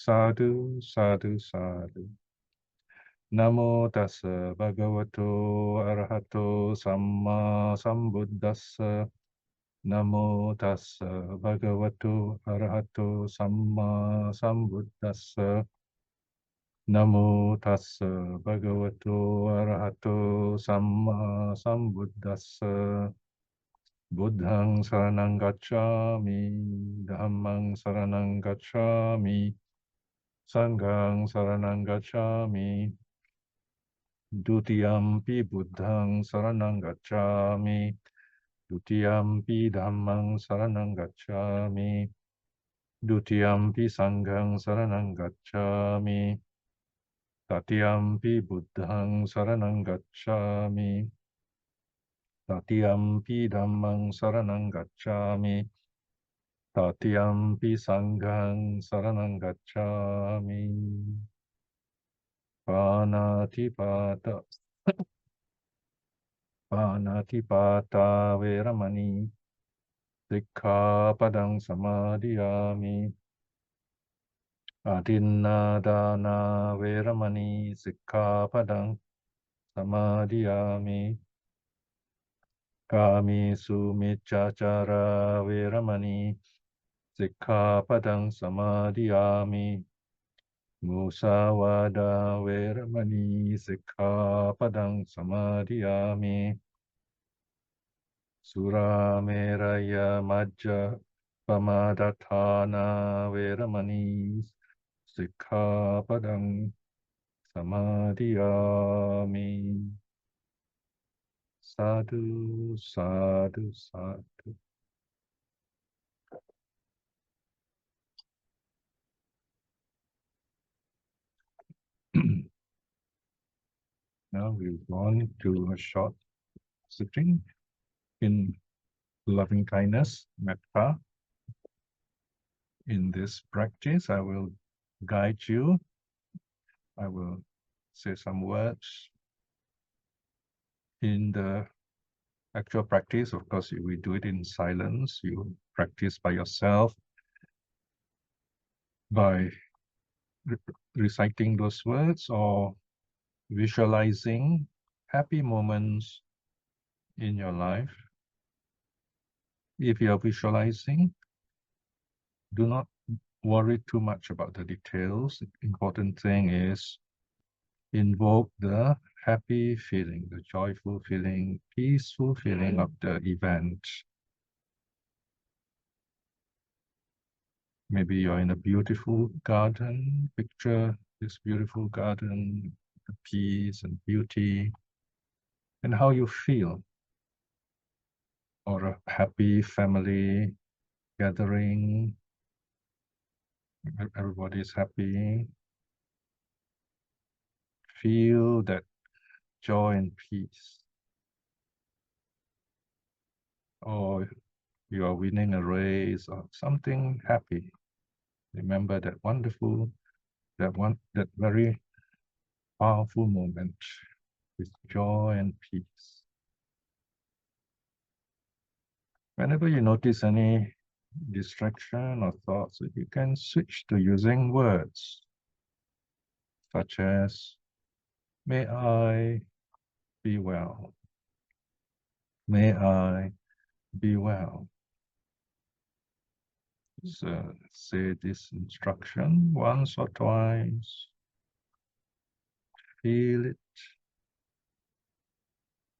Sadhu, sadhu, sadhu. Namo tassa bhagavato arahato samma sambuddhassa. Namo tassa bhagavato arahato samma sambuddhassa. Namo tassa bhagavato arahato samma sambuddhassa. Buddhang saranang gacchami, dhammang saranang gacchami, sanghang saranang gacchami. Dutiyampi buddhang saranang gacchami. Dutiyampi dhammang saranang gacchami. Dutiyampi sanghang saranang gacchami. Tatiyampi buddhang saranang gacchami. Tatiyampi dhammang saranang gacchami. Tatiyampi sanghang saranang gacchami. Panatipata. Panatipata veramani. Sikkhapadang samadhiyami. Adinnadana veramani. Sikkhapadang samadhiyami. Kamisu miccachara veramani. Sikkhapadang samadhiyami. Musawada veramani. Sikkhapadang samadhiyami. Surameraya majja pamadatthana veramani. Sikkhapadang samadhiyami. Sadhu, sadhu, sadhu. Now we've gone to a short sitting in loving kindness, metta. In this practice, I will guide you. I will say some words. In the actual practice, of course, we do it in silence. You practice by yourself by reciting those words or visualizing happy moments in your life. If you are visualizing, do not worry too much about the details. The important thing is invoke the happy feeling, the joyful feeling, peaceful feeling of the event. Maybe you're in a beautiful garden. Picture this beautiful garden, the peace and beauty, and how you feel. Or a happy family gathering. Everybody is happy. Feel that joy and peace. Or you are winning a race or something happy. Remember that wonderful, that very powerful moment with joy and peace. Whenever you notice any distraction or thoughts, you can switch to using words such as, may I be well. May I be well. So say this instruction once or twice. Feel it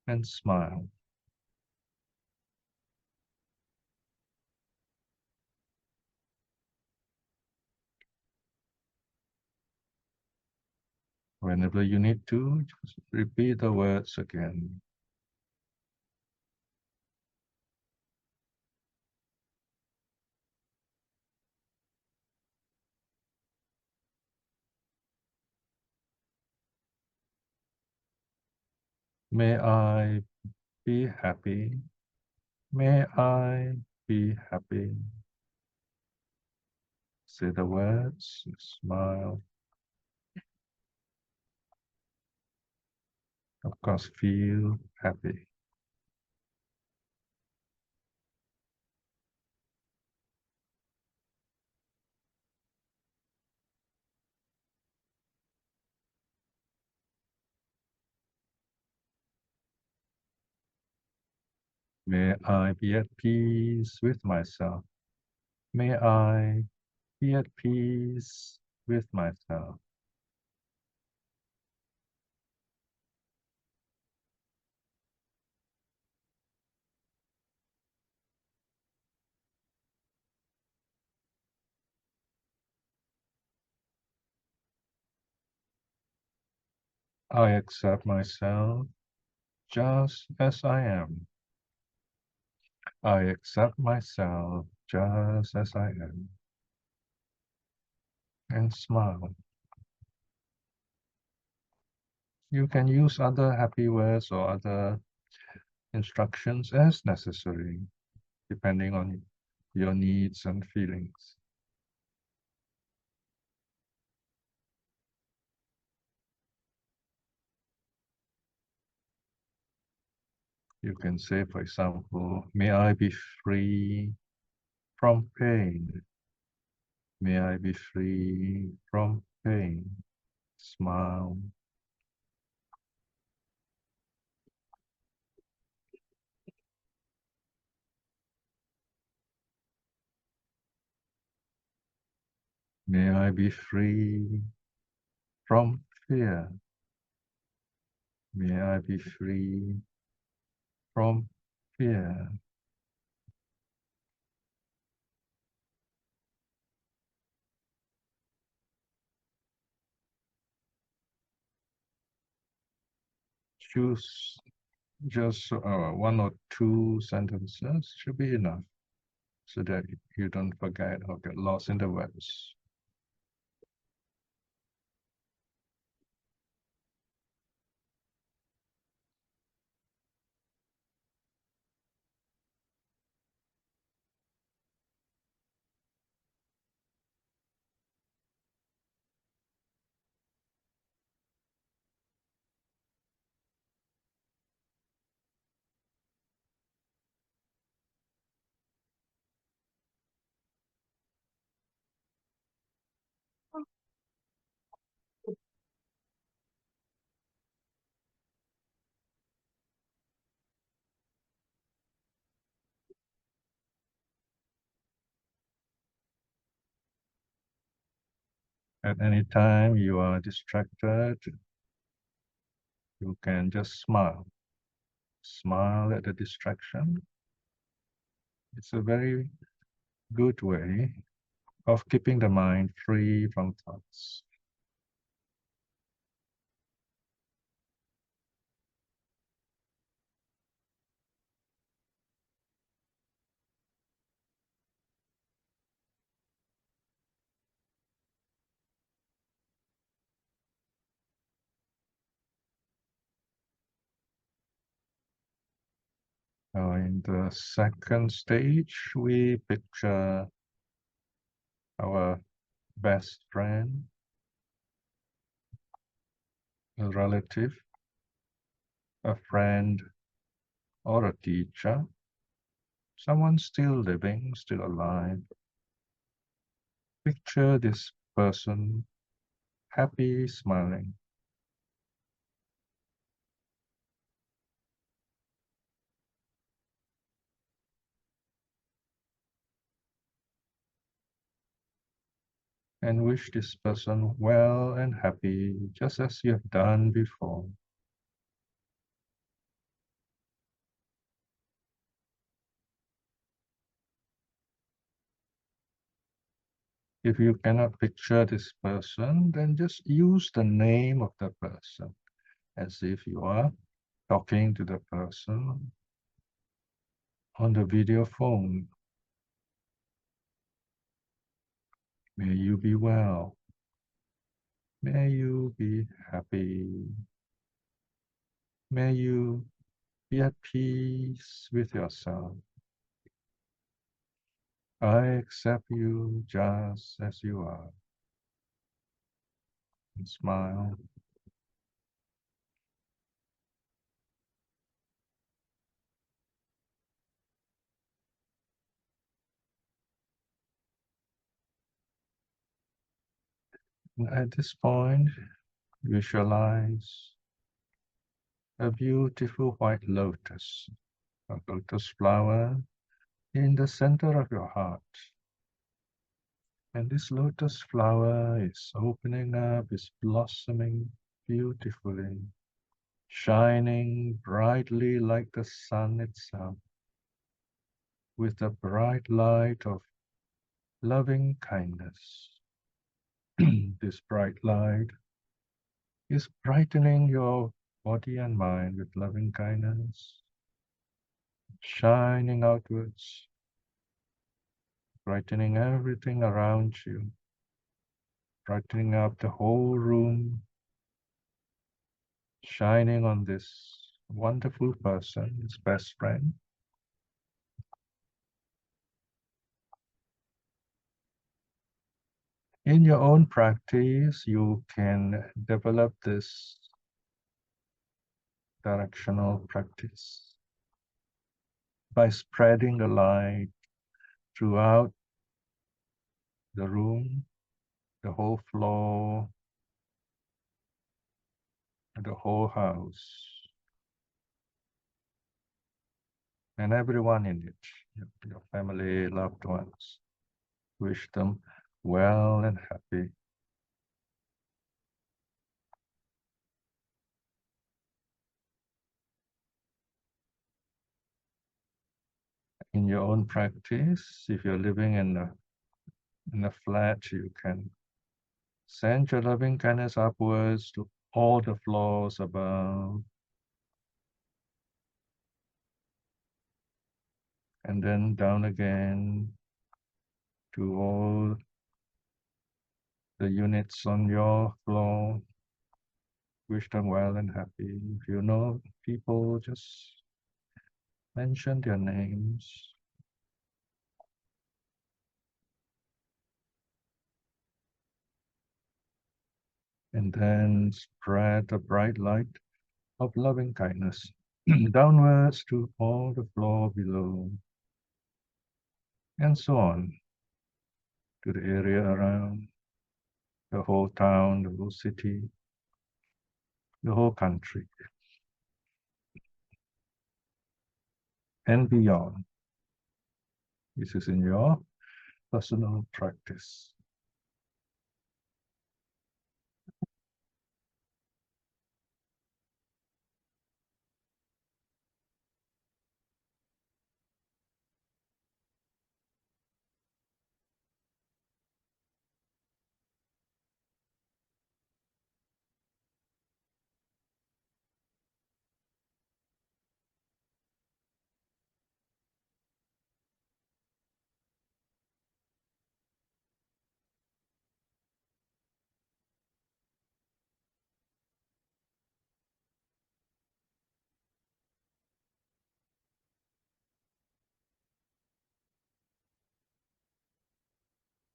and smile. Whenever you need to, just repeat the words again. May I be happy. May I be happy. Say the words, smile. Of course, feel happy. May I be at peace with myself. May I be at peace with myself. I accept myself just as I am. I accept myself just as I am. And smile. You can use other happy words or other instructions as necessary, depending on your needs and feelings. You can say, for example, may I be free from pain. May I be free from pain. Smile. May I be free from fear. May I be free from fear. Choose just one or two sentences should be enough so that you don't forget or get lost in the words. At any time you are distracted, you can just smile. Smile at the distraction. It's a very good way of keeping the mind free from thoughts. Now in the second stage, we picture our best friend, a relative, a friend, or a teacher, someone still living, still alive. Picture this person happy, smiling. And wish this person well and happy, just as you have done before. If you cannot picture this person, then just use the name of the person as if you are talking to the person on the video phone. May you be well. May you be happy. May you be at peace with yourself. I accept you just as you are. And smile. And at this point, visualize a beautiful white lotus a lotus flower in the center of your heart. And this lotus flower is opening up, is blossoming beautifully, shining brightly like the sun itself, with the bright light of loving kindness. This bright light is brightening your body and mind with loving kindness, shining outwards, brightening everything around you, brightening up the whole room, shining on this wonderful person, his best friend. In your own practice, you can develop this directional practice by spreading the light throughout the room, the whole floor, the whole house, and everyone in it, your family, loved ones. Wish them well and happy. In your own practice, if you're living in a flat, you can send your loving kindness upwards to all the floors above, and then down again to all the units on your floor. Wish them well and happy. If you know people, just mention their names. And then spread the bright light of loving kindness downwards to all the floor below, and so on to the area around, the whole town, the whole city, the whole country, and beyond. This is in your personal practice.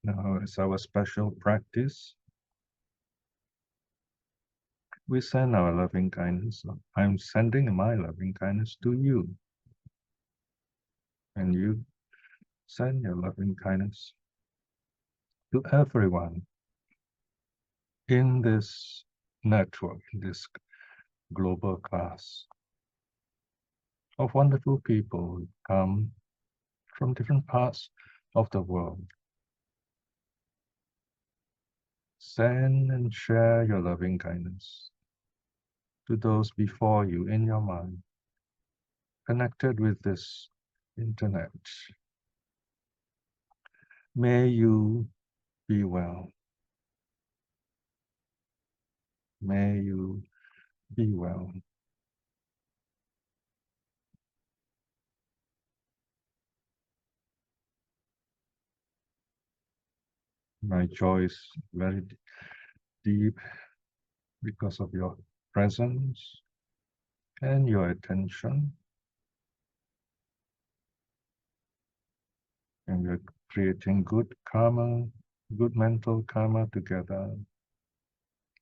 Now, as our special practice, we send our loving kindness. I'm sending my loving kindness to you. And you send your loving kindness to everyone in this network, in this global class of wonderful people who come from different parts of the world. Send and share your loving kindness to those before you in your mind, connected with this internet. May you be well. May you be well. My joy is very deep because of your presence and your attention. And we're creating good karma, good mental karma together,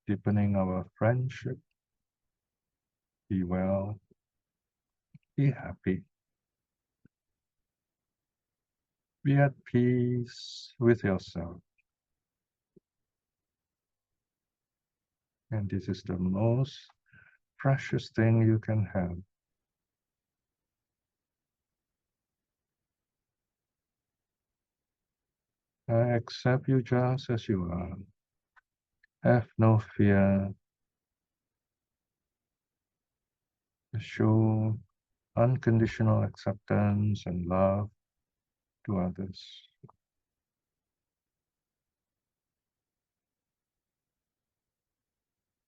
deepening our friendship. Be well, be happy, be at peace with yourself. And this is the most precious thing you can have. I accept you just as you are. Have no fear. Show unconditional acceptance and love to others,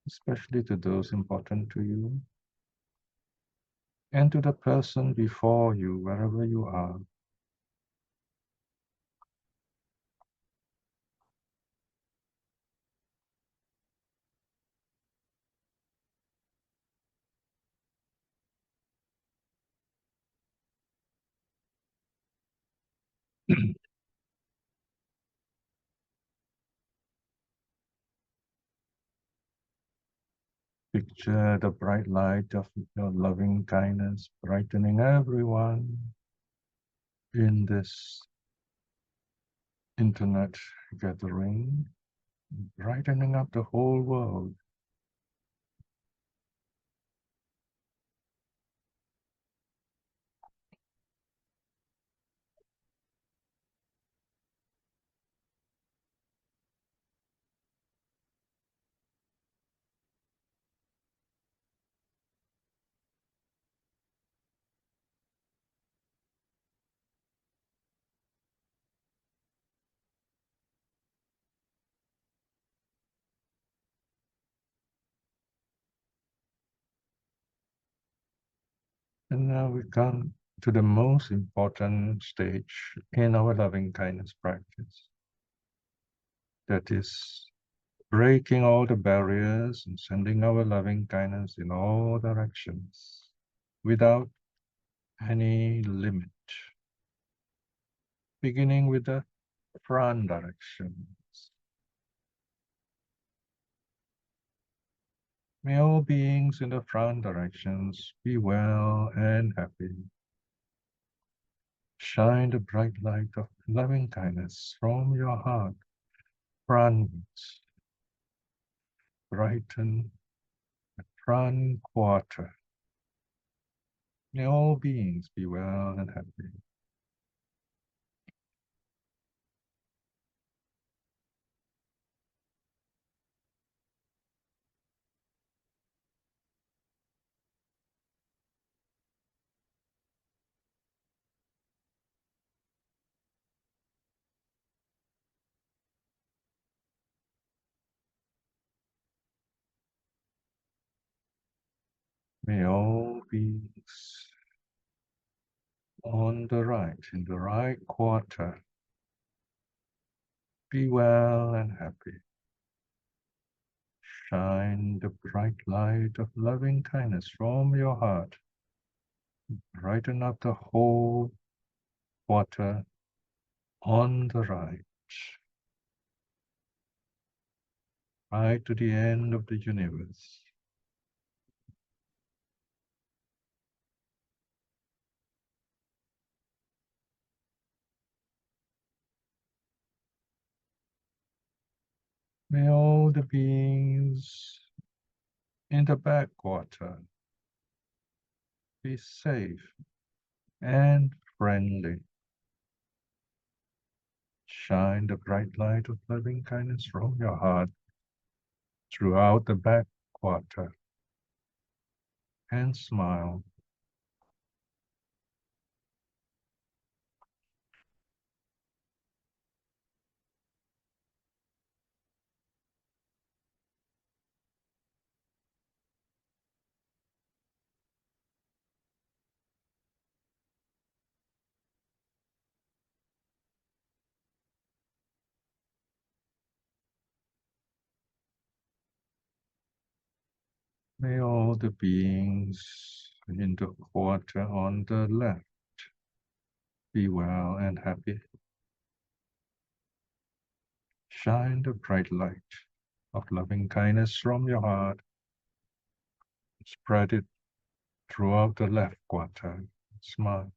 especially to those important to you and to the person before you, wherever you are. Picture the bright light of your loving kindness brightening everyone in this internet gathering, brightening up the whole world. And now we come to the most important stage in our loving kindness practice. That is breaking all the barriers and sending our loving kindness in all directions without any limit. Beginning with the front directions. May all beings in the front directions be well and happy. Shine the bright light of loving kindness from your heart, frontwards. Brighten the front quarter. May all beings be well and happy. May all beings on the right, in the right quarter, be well and happy. Shine the bright light of loving kindness from your heart. Brighten up the whole quarter on the right, right to the end of the universe. May all the beings in the back quarter be safe and friendly. Shine the bright light of loving kindness from your heart throughout the back quarter and smile. May all the beings in the quarter on the left be well and happy. Shine the bright light of loving kindness from your heart. Spread it throughout the left quarter. Smile.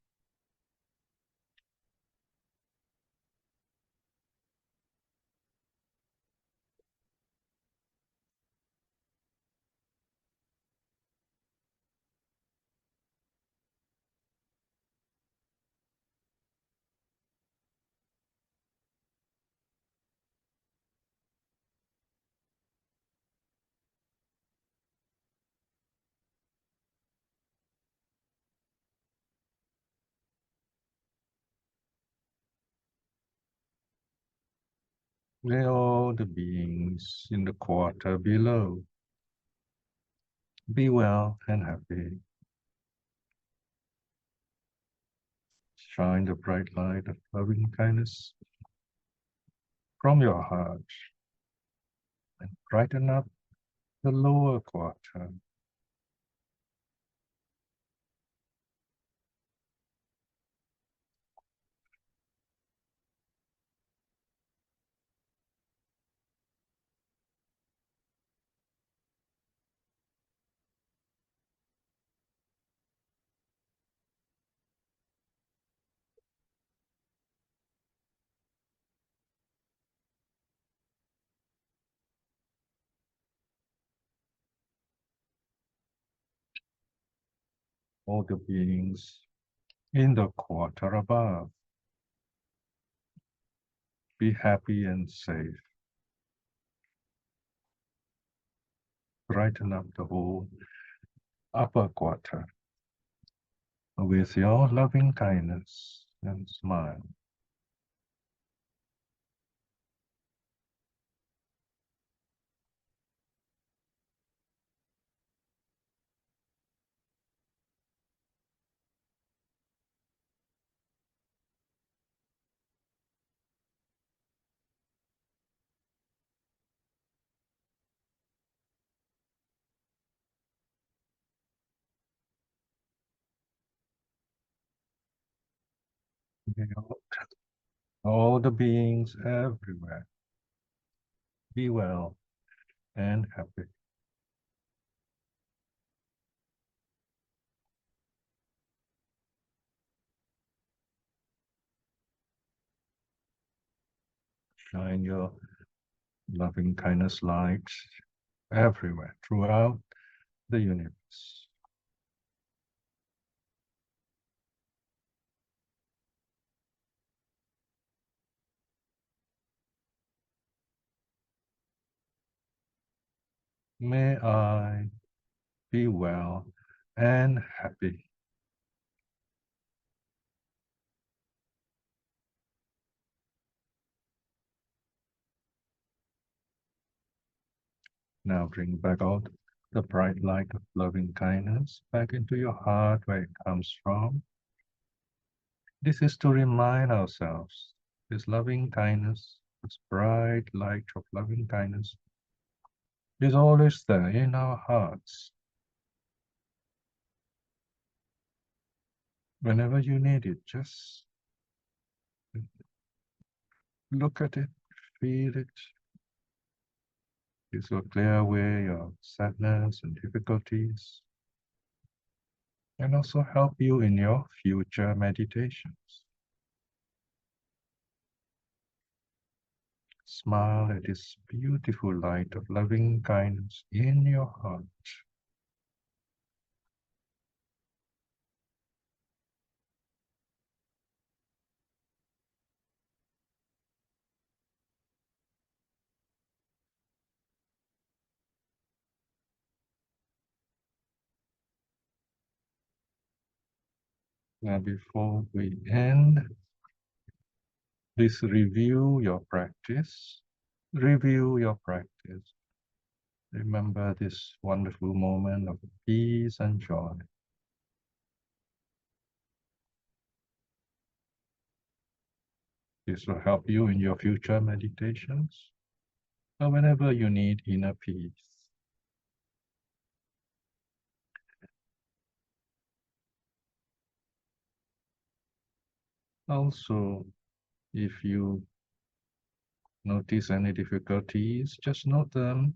May all the beings in the quarter below be well and happy. Shine the bright light of loving kindness from your heart and brighten up the lower quarter. All the beings in the quarter above be happy and safe. Brighten up the whole upper quarter with your loving kindness and smile. May all the beings everywhere be well and happy. Shine your loving kindness light everywhere throughout the universe. May I be well and happy. Now bring back out the bright light of loving kindness back into your heart where it comes from. This is to remind ourselves this loving kindness, this bright light of loving kindness is always there in our hearts. Whenever you need it, just look at it, feel it. This will clear away your sadness and difficulties and also help you in your future meditations. Smile at this beautiful light of loving kindness in your heart. Now, before we end, please review your practice. Review your practice. Remember this wonderful moment of peace and joy. This will help you in your future meditations or whenever you need inner peace. Also, if you notice any difficulties, just note them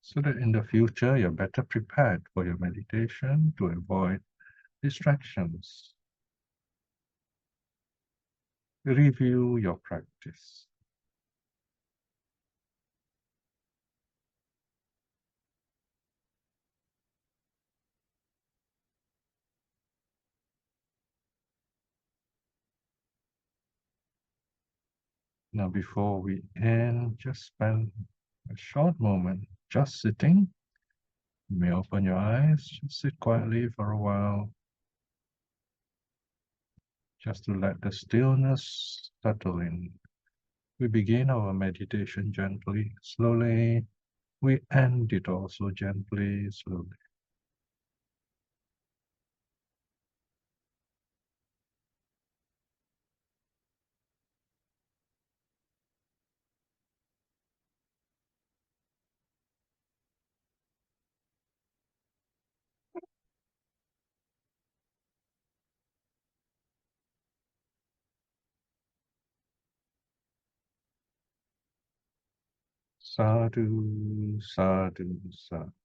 so that in the future you're better prepared for your meditation to avoid distractions. Review your practice. Now, before we end, just spend a short moment just sitting. You may open your eyes, just sit quietly for a while, just to let the stillness settle in. We begin our meditation gently, slowly. We end it also gently, slowly. Sadhu, sadhu, sadhu.